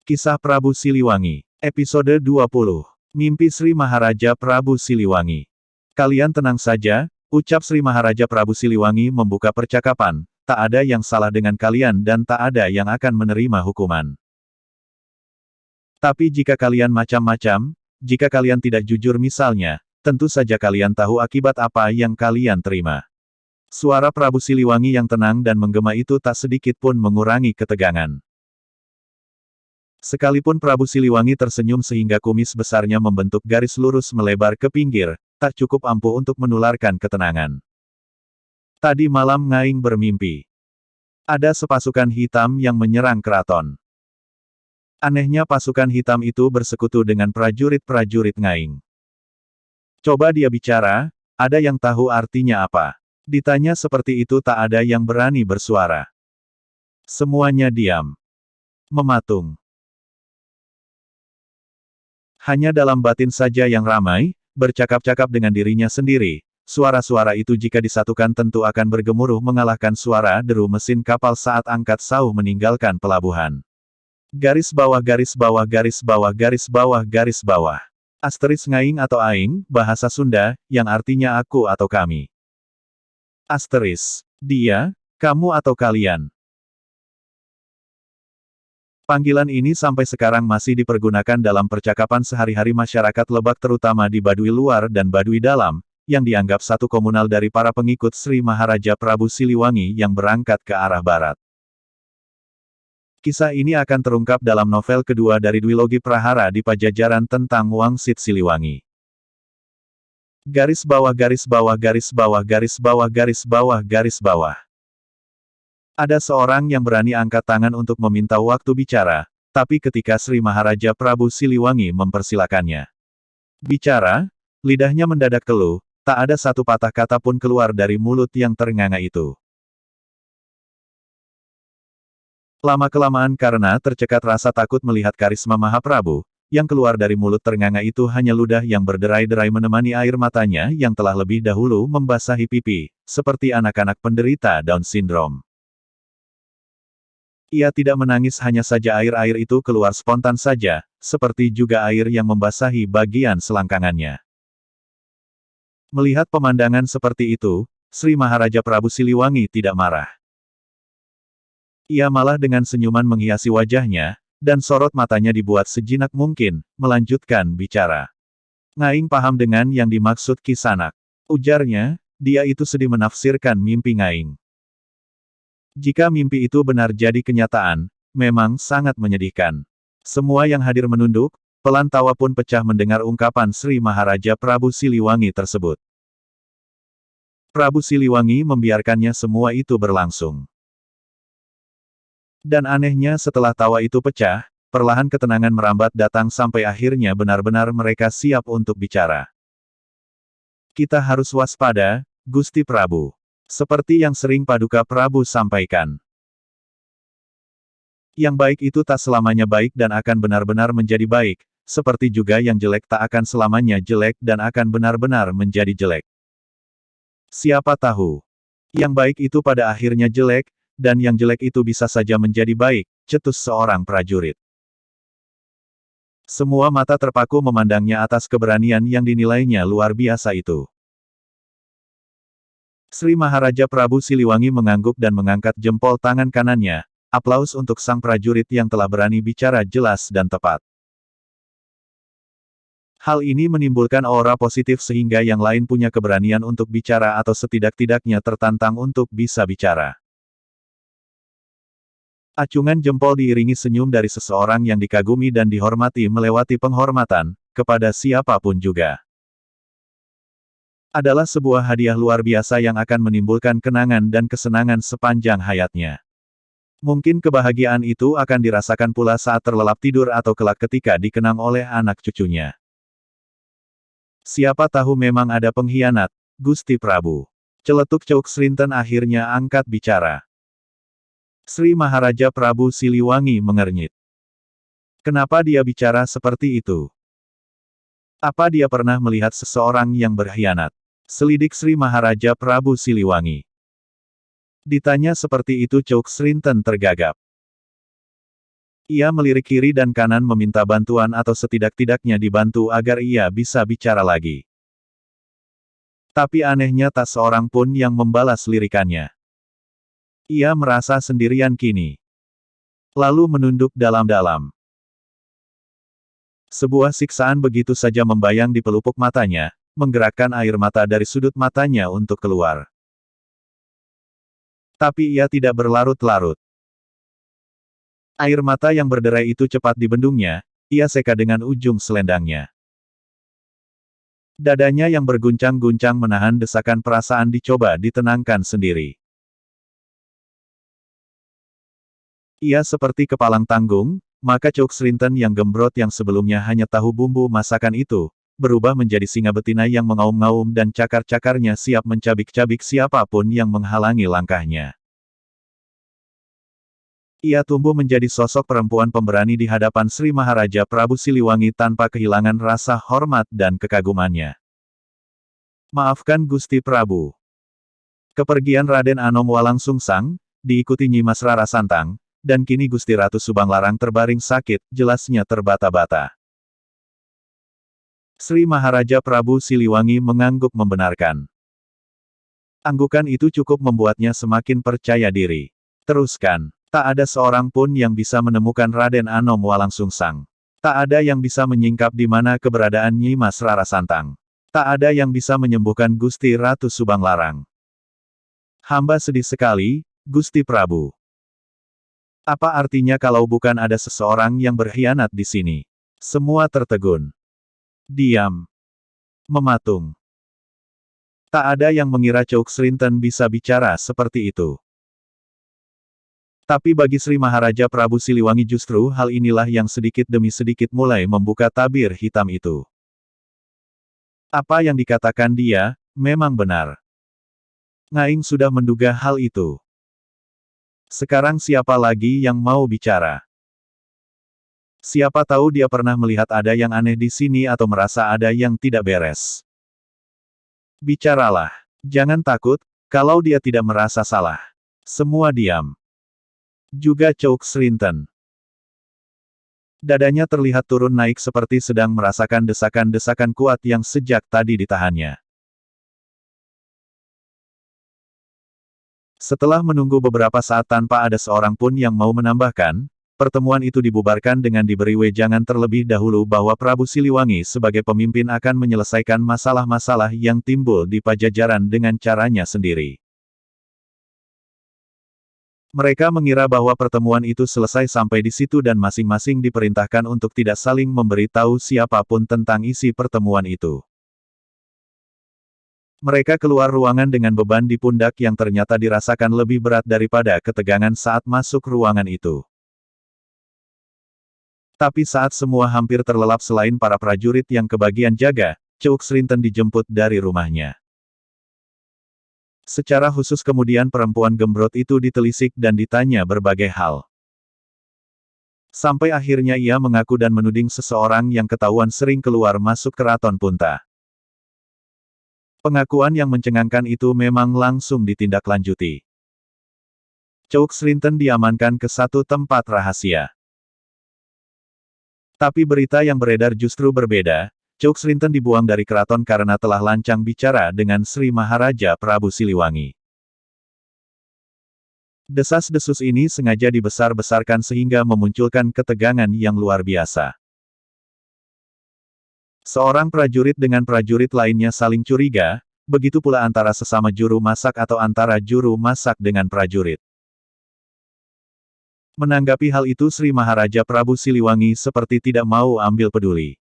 Kisah Prabu Siliwangi, Episode 20. Mimpi Sri Maharaja Prabu Siliwangi. Kalian tenang saja, ucap Sri Maharaja Prabu Siliwangi membuka percakapan, tak ada yang salah dengan kalian dan tak ada yang akan menerima hukuman. Tapi jika kalian macam-macam, jika kalian tidak jujur misalnya, tentu saja kalian tahu akibat apa yang kalian terima. Suara Prabu Siliwangi yang tenang dan menggema itu tak sedikit pun mengurangi ketegangan. Sekalipun Prabu Siliwangi tersenyum sehingga kumis besarnya membentuk garis lurus melebar ke pinggir, tak cukup ampuh untuk menularkan ketenangan. Tadi malam Ngaing bermimpi. Ada sepasukan hitam yang menyerang keraton. Anehnya pasukan hitam itu bersekutu dengan prajurit-prajurit Ngaing. Coba dia bicara, ada yang tahu artinya apa? Ditanya seperti itu tak ada yang berani bersuara. Semuanya diam. Mematung. Hanya dalam batin saja yang ramai, bercakap-cakap dengan dirinya sendiri. Suara-suara itu jika disatukan tentu akan bergemuruh mengalahkan suara deru mesin kapal saat angkat sauh meninggalkan pelabuhan. Garis bawah garis bawah garis bawah garis bawah garis bawah. Asteris Ngaing atau Aing, bahasa Sunda, yang artinya aku atau kami. Asteris. Dia, kamu atau kalian. Panggilan ini sampai sekarang masih dipergunakan dalam percakapan sehari-hari masyarakat Lebak terutama di Baduy luar dan Baduy dalam, yang dianggap satu komunal dari para pengikut Sri Maharaja Prabu Siliwangi yang berangkat ke arah barat. Kisah ini akan terungkap dalam novel kedua dari Dwilogi Prahara di Pajajaran tentang Wangsit Siliwangi. Garis bawah garis bawah garis bawah garis bawah garis bawah garis bawah. Ada seorang yang berani angkat tangan untuk meminta waktu bicara, tapi ketika Sri Maharaja Prabu Siliwangi mempersilakannya bicara, lidahnya mendadak keluh, tak ada satu patah kata pun keluar dari mulut yang ternganga itu. Lama-kelamaan karena tercekat rasa takut melihat karisma Mahaprabu, yang keluar dari mulut ternganga itu hanya ludah yang berderai-derai menemani air matanya yang telah lebih dahulu membasahi pipi, seperti anak-anak penderita Down Syndrome. Ia tidak menangis, hanya saja air-air itu keluar spontan saja, seperti juga air yang membasahi bagian selangkangannya. Melihat pemandangan seperti itu, Sri Maharaja Prabu Siliwangi tidak marah. Ia malah dengan senyuman menghiasi wajahnya, dan sorot matanya dibuat sejinak mungkin, melanjutkan bicara. Ngaing paham dengan yang dimaksud Kisanak. Ujarnya, dia itu sedih menafsirkan mimpi Ngaing. Jika mimpi itu benar jadi kenyataan, memang sangat menyedihkan. Semua yang hadir menunduk, pelan tawa pun pecah mendengar ungkapan Sri Maharaja Prabu Siliwangi tersebut. Prabu Siliwangi membiarkannya semua itu berlangsung. Dan anehnya setelah tawa itu pecah, perlahan ketenangan merambat datang sampai akhirnya benar-benar mereka siap untuk bicara. Kita harus waspada, Gusti Prabu. Seperti yang sering Paduka Prabu sampaikan. Yang baik itu tak selamanya baik dan akan benar-benar menjadi baik, seperti juga yang jelek tak akan selamanya jelek dan akan benar-benar menjadi jelek. Siapa tahu, yang baik itu pada akhirnya jelek, dan yang jelek itu bisa saja menjadi baik, cetus seorang prajurit. Semua mata terpaku memandangnya atas keberanian yang dinilainya luar biasa itu. Sri Maharaja Prabu Siliwangi mengangguk dan mengangkat jempol tangan kanannya, aplaus untuk sang prajurit yang telah berani bicara jelas dan tepat. Hal ini menimbulkan aura positif sehingga yang lain punya keberanian untuk bicara atau setidak-tidaknya tertantang untuk bisa bicara. Acungan jempol diiringi senyum dari seseorang yang dikagumi dan dihormati melewati penghormatan, kepada siapapun juga. Adalah sebuah hadiah luar biasa yang akan menimbulkan kenangan dan kesenangan sepanjang hayatnya. Mungkin kebahagiaan itu akan dirasakan pula saat terlelap tidur atau kelak ketika dikenang oleh anak cucunya. Siapa tahu memang ada pengkhianat, Gusti Prabu. Celetuk Couk Srinten akhirnya angkat bicara. Sri Maharaja Prabu Siliwangi mengernyit. Kenapa dia bicara seperti itu? Apa dia pernah melihat seseorang yang berkhianat? Selidik Sri Maharaja Prabu Siliwangi. Ditanya seperti itu Couk Srinten tergagap. Ia melirik kiri dan kanan meminta bantuan atau setidak-tidaknya dibantu agar ia bisa bicara lagi. Tapi anehnya tak seorang pun yang membalas lirikannya. Ia merasa sendirian kini. Lalu menunduk dalam-dalam. Sebuah siksaan begitu saja membayang di pelupuk matanya, menggerakkan air mata dari sudut matanya untuk keluar. Tapi ia tidak berlarut-larut. Air mata yang berderai itu cepat dibendungnya, ia seka dengan ujung selendangnya. Dadanya yang berguncang-guncang menahan desakan perasaan dicoba ditenangkan sendiri. Ia seperti kepalang tanggung, maka Chouk Srinten yang gembrot yang sebelumnya hanya tahu bumbu masakan itu, berubah menjadi singa betina yang mengaum-ngaum dan cakar-cakarnya siap mencabik-cabik siapapun yang menghalangi langkahnya. Ia tumbuh menjadi sosok perempuan pemberani di hadapan Sri Maharaja Prabu Siliwangi tanpa kehilangan rasa hormat dan kekagumannya. Maafkan Gusti Prabu. Kepergian Raden Anom Walang Sungsang, diikuti Nyimas Rara Santang, dan kini Gusti Ratu Subanglarang terbaring sakit, jelasnya terbata-bata. Sri Maharaja Prabu Siliwangi mengangguk membenarkan. Anggukan itu cukup membuatnya semakin percaya diri. Teruskan. Tak ada seorang pun yang bisa menemukan Raden Anom Walang Sungsang. Tak ada yang bisa menyingkap di mana keberadaan Nyimas Rara Santang. Tak ada yang bisa menyembuhkan Gusti Ratu Subanglarang. Hamba sedih sekali, Gusti Prabu. Apa artinya kalau bukan ada seseorang yang berkhianat di sini? Semua tertegun. Diam. Mematung. Tak ada yang mengira Chouk Srinten bisa bicara seperti itu. Tapi bagi Sri Maharaja Prabu Siliwangi justru hal inilah yang sedikit demi sedikit mulai membuka tabir hitam itu. Apa yang dikatakan dia, memang benar. Ngaing sudah menduga hal itu. Sekarang siapa lagi yang mau bicara? Siapa tahu dia pernah melihat ada yang aneh di sini atau merasa ada yang tidak beres. Bicaralah. Jangan takut, kalau dia tidak merasa salah. Semua diam. Juga Chouk Srinten. Dadanya terlihat turun naik seperti sedang merasakan desakan-desakan kuat yang sejak tadi ditahannya. Setelah menunggu beberapa saat tanpa ada seorang pun yang mau menambahkan, pertemuan itu dibubarkan dengan diberi wejangan terlebih dahulu bahwa Prabu Siliwangi sebagai pemimpin akan menyelesaikan masalah-masalah yang timbul di Pajajaran dengan caranya sendiri. Mereka mengira bahwa pertemuan itu selesai sampai di situ dan masing-masing diperintahkan untuk tidak saling memberi tahu siapapun tentang isi pertemuan itu. Mereka keluar ruangan dengan beban di pundak yang ternyata dirasakan lebih berat daripada ketegangan saat masuk ruangan itu. Tapi saat semua hampir terlelap selain para prajurit yang kebagian jaga, Chouk Srinten dijemput dari rumahnya. Secara khusus kemudian perempuan gembrot itu ditelisik dan ditanya berbagai hal. Sampai akhirnya ia mengaku dan menuding seseorang yang ketahuan sering keluar masuk keraton Punta. Pengakuan yang mencengangkan itu memang langsung ditindaklanjuti. Chouk Srinten diamankan ke satu tempat rahasia. Tapi berita yang beredar justru berbeda. Chouk Srinten dibuang dari keraton karena telah lancang bicara dengan Sri Maharaja Prabu Siliwangi. Desas-desus ini sengaja dibesar-besarkan sehingga memunculkan ketegangan yang luar biasa. Seorang prajurit dengan prajurit lainnya saling curiga, begitu pula antara sesama juru masak atau antara juru masak dengan prajurit. Menanggapi hal itu Sri Maharaja Prabu Siliwangi seperti tidak mau ambil peduli.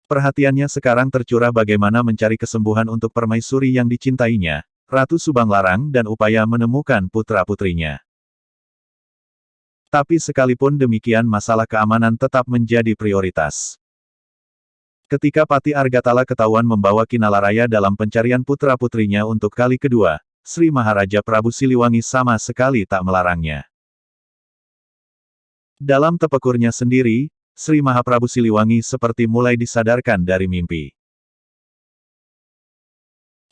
Perhatiannya sekarang tercurah bagaimana mencari kesembuhan untuk permaisuri yang dicintainya, Ratu Subanglarang dan upaya menemukan putra-putrinya. Tapi sekalipun demikian masalah keamanan tetap menjadi prioritas. Ketika Pati Argatala ketahuan membawa Kinalaraya dalam pencarian putra-putrinya untuk kali kedua, Sri Maharaja Prabu Siliwangi sama sekali tak melarangnya. Dalam tepekurnya sendiri, Sri Mahaprabu Siliwangi seperti mulai disadarkan dari mimpi.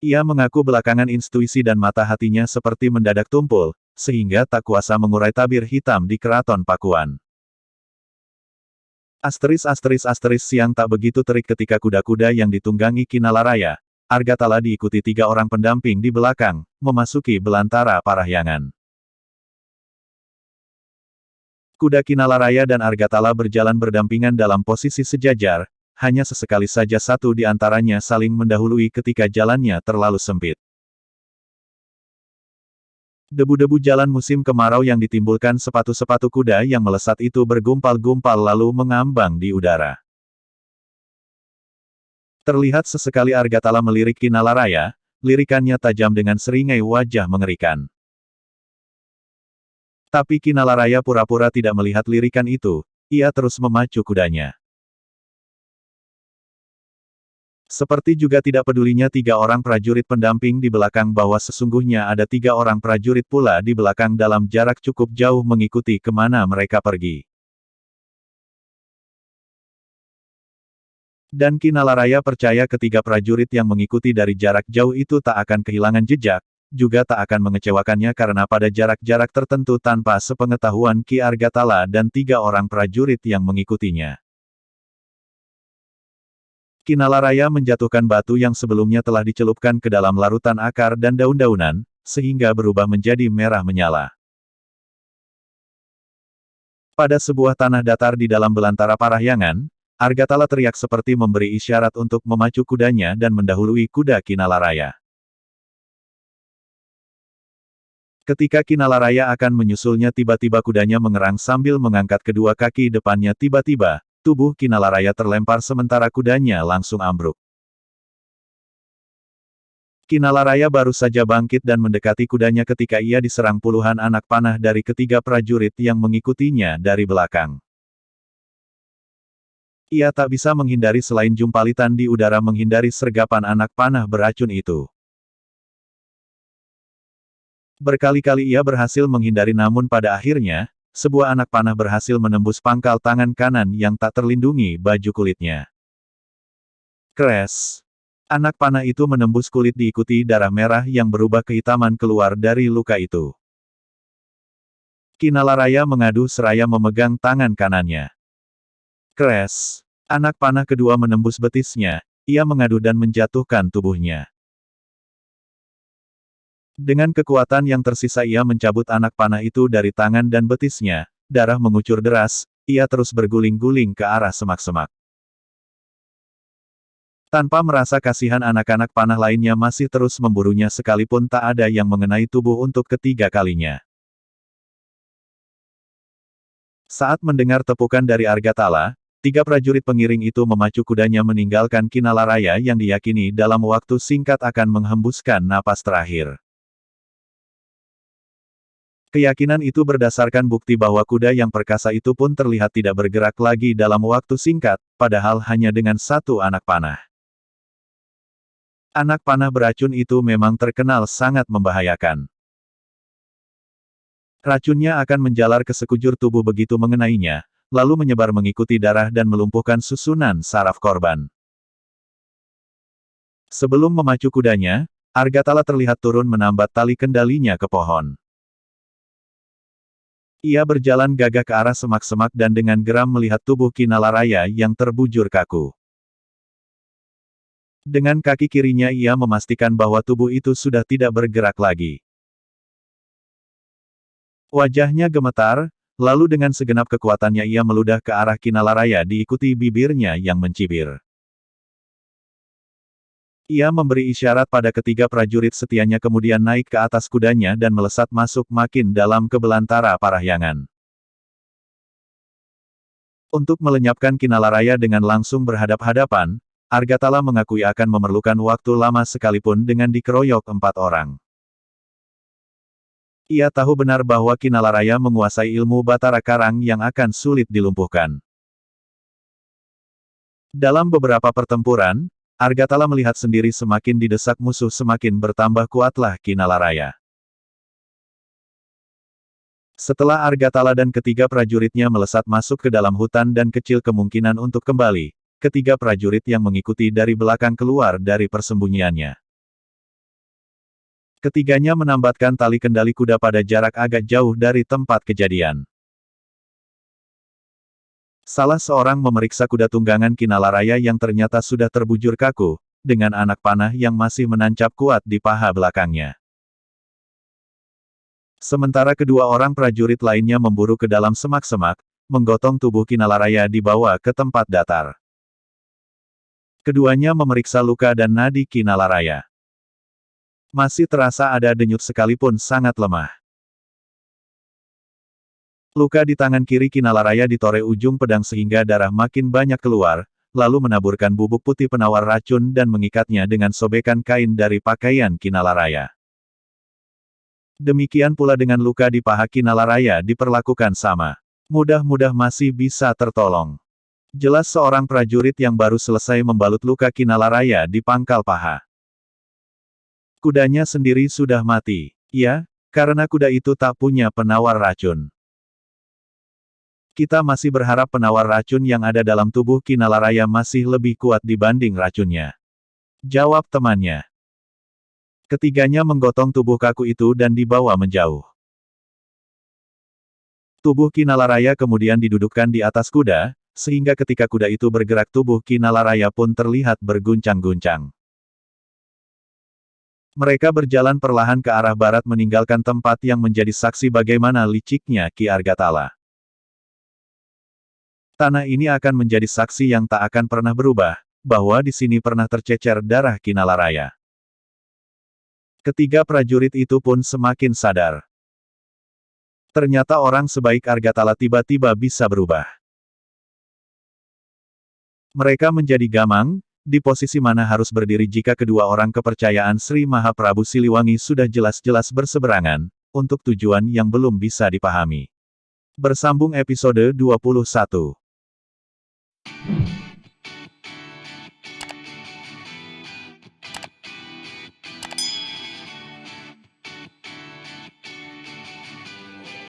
Ia mengaku belakangan intuisi dan mata hatinya seperti mendadak tumpul, sehingga tak kuasa mengurai tabir hitam di keraton Pakuan. Siang tak begitu terik ketika kuda-kuda yang ditunggangi Kinalaraya, Argatala diikuti 3 orang pendamping di belakang, memasuki belantara Parahyangan. Kuda Kinalaraya dan Argatala berjalan berdampingan dalam posisi sejajar, hanya sesekali saja satu di antaranya saling mendahului ketika jalannya terlalu sempit. Debu-debu jalan musim kemarau yang ditimbulkan sepatu-sepatu kuda yang melesat itu bergumpal-gumpal lalu mengambang di udara. Terlihat sesekali Argatala melirik Kinalaraya, lirikannya tajam dengan seringai wajah mengerikan. Tapi Kinalaraya pura-pura tidak melihat lirikan itu, ia terus memacu kudanya. Seperti juga tidak pedulinya 3 orang prajurit pendamping di belakang bahwa sesungguhnya ada 3 orang prajurit pula di belakang dalam jarak cukup jauh mengikuti kemana mereka pergi. Dan Kinalaraya percaya ketiga prajurit yang mengikuti dari jarak jauh itu tak akan kehilangan jejak, juga tak akan mengecewakannya karena pada jarak-jarak tertentu tanpa sepengetahuan Ki Argatala dan 3 orang prajurit yang mengikutinya. Kinalaraya menjatuhkan batu yang sebelumnya telah dicelupkan ke dalam larutan akar dan daun-daunan, sehingga berubah menjadi merah menyala. Pada sebuah tanah datar di dalam belantara Parahyangan, Argatala teriak seperti memberi isyarat untuk memacu kudanya dan mendahului kuda Kinalaraya. Ketika Kinalaraya akan menyusulnya tiba-tiba kudanya mengerang sambil mengangkat kedua kaki depannya tiba-tiba. Tubuh Kinalaraya terlempar sementara kudanya langsung ambruk. Kinalaraya baru saja bangkit dan mendekati kudanya ketika ia diserang puluhan anak panah dari ketiga prajurit yang mengikutinya dari belakang. Ia tak bisa menghindari selain jumpalitan di udara menghindari sergapan anak panah beracun itu. Berkali-kali ia berhasil menghindari namun pada akhirnya, sebuah anak panah berhasil menembus pangkal tangan kanan yang tak terlindungi baju kulitnya. Kres! Anak panah itu menembus kulit diikuti darah merah yang berubah kehitaman keluar dari luka itu. Kinalaraya mengadu seraya memegang tangan kanannya. Kres! Anak panah kedua menembus betisnya, ia mengadu dan menjatuhkan tubuhnya. Dengan kekuatan yang tersisa ia mencabut anak panah itu dari tangan dan betisnya, darah mengucur deras, ia terus berguling-guling ke arah semak-semak. Tanpa merasa kasihan anak-anak panah lainnya masih terus memburunya sekalipun tak ada yang mengenai tubuh untuk ketiga kalinya. Saat mendengar tepukan dari Argatala, 3 prajurit pengiring itu memacu kudanya meninggalkan Kinalaraya yang diyakini dalam waktu singkat akan menghembuskan napas terakhir. Keyakinan itu berdasarkan bukti bahwa kuda yang perkasa itu pun terlihat tidak bergerak lagi dalam waktu singkat, padahal hanya dengan 1 anak panah. Anak panah beracun itu memang terkenal sangat membahayakan. Racunnya akan menjalar ke sekujur tubuh begitu mengenainya, lalu menyebar mengikuti darah dan melumpuhkan susunan saraf korban. Sebelum memacu kudanya, Argatala terlihat turun menambat tali kendalinya ke pohon. Ia berjalan gagah ke arah semak-semak dan dengan geram melihat tubuh Kinalaraya yang terbujur kaku. Dengan kaki kirinya ia memastikan bahwa tubuh itu sudah tidak bergerak lagi. Wajahnya gemetar, lalu dengan segenap kekuatannya ia meludah ke arah Kinalaraya diikuti bibirnya yang mencibir. Ia memberi isyarat pada ketiga prajurit setianya kemudian naik ke atas kudanya dan melesat masuk makin dalam ke belantara Parahyangan. Untuk melenyapkan Kinalaraya dengan langsung berhadap-hadapan, Argatala mengakui akan memerlukan waktu lama sekalipun dengan dikeroyok 4 orang. Ia tahu benar bahwa Kinalaraya menguasai ilmu Batara Karang yang akan sulit dilumpuhkan. Dalam beberapa pertempuran, Argatala melihat sendiri semakin didesak musuh semakin bertambah kuatlah Kinalaraya. Setelah Argatala dan ketiga prajuritnya melesat masuk ke dalam hutan dan kecil kemungkinan untuk kembali, ketiga prajurit yang mengikuti dari belakang keluar dari persembunyiannya. Ketiganya menambatkan tali kendali kuda pada jarak agak jauh dari tempat kejadian. Salah seorang memeriksa kuda tunggangan Kinalaraya yang ternyata sudah terbujur kaku, dengan anak panah yang masih menancap kuat di paha belakangnya. Sementara kedua orang prajurit lainnya memburu ke dalam semak-semak, menggotong tubuh Kinalaraya dibawa ke tempat datar. Keduanya memeriksa luka dan nadi Kinalaraya. Masih terasa ada denyut sekalipun sangat lemah. Luka di tangan kiri Kinalaraya ditore ujung pedang sehingga darah makin banyak keluar, lalu menaburkan bubuk putih penawar racun dan mengikatnya dengan sobekan kain dari pakaian Kinalaraya. Demikian pula dengan luka di paha Kinalaraya diperlakukan sama. Mudah-mudah masih bisa tertolong. Jelas seorang prajurit yang baru selesai membalut luka Kinalaraya di pangkal paha. Kudanya sendiri sudah mati. Ya, karena kuda itu tak punya penawar racun. Kita masih berharap penawar racun yang ada dalam tubuh Kinalaraya masih lebih kuat dibanding racunnya. Jawab temannya. Ketiganya menggotong tubuh kaku itu dan dibawa menjauh. Tubuh Kinalaraya kemudian didudukkan di atas kuda, sehingga ketika kuda itu bergerak tubuh Kinalaraya pun terlihat berguncang-guncang. Mereka berjalan perlahan ke arah barat meninggalkan tempat yang menjadi saksi bagaimana liciknya Ki Argatala. Tanah ini akan menjadi saksi yang tak akan pernah berubah, bahwa di sini pernah tercecer darah Kinalaraya. Ketiga prajurit itu pun semakin sadar. Ternyata orang sebaik Argatala tiba-tiba bisa berubah. Mereka menjadi gamang, di posisi mana harus berdiri jika kedua orang kepercayaan Sri Mahaprabu Siliwangi sudah jelas-jelas berseberangan, untuk tujuan yang belum bisa dipahami. Bersambung episode 21.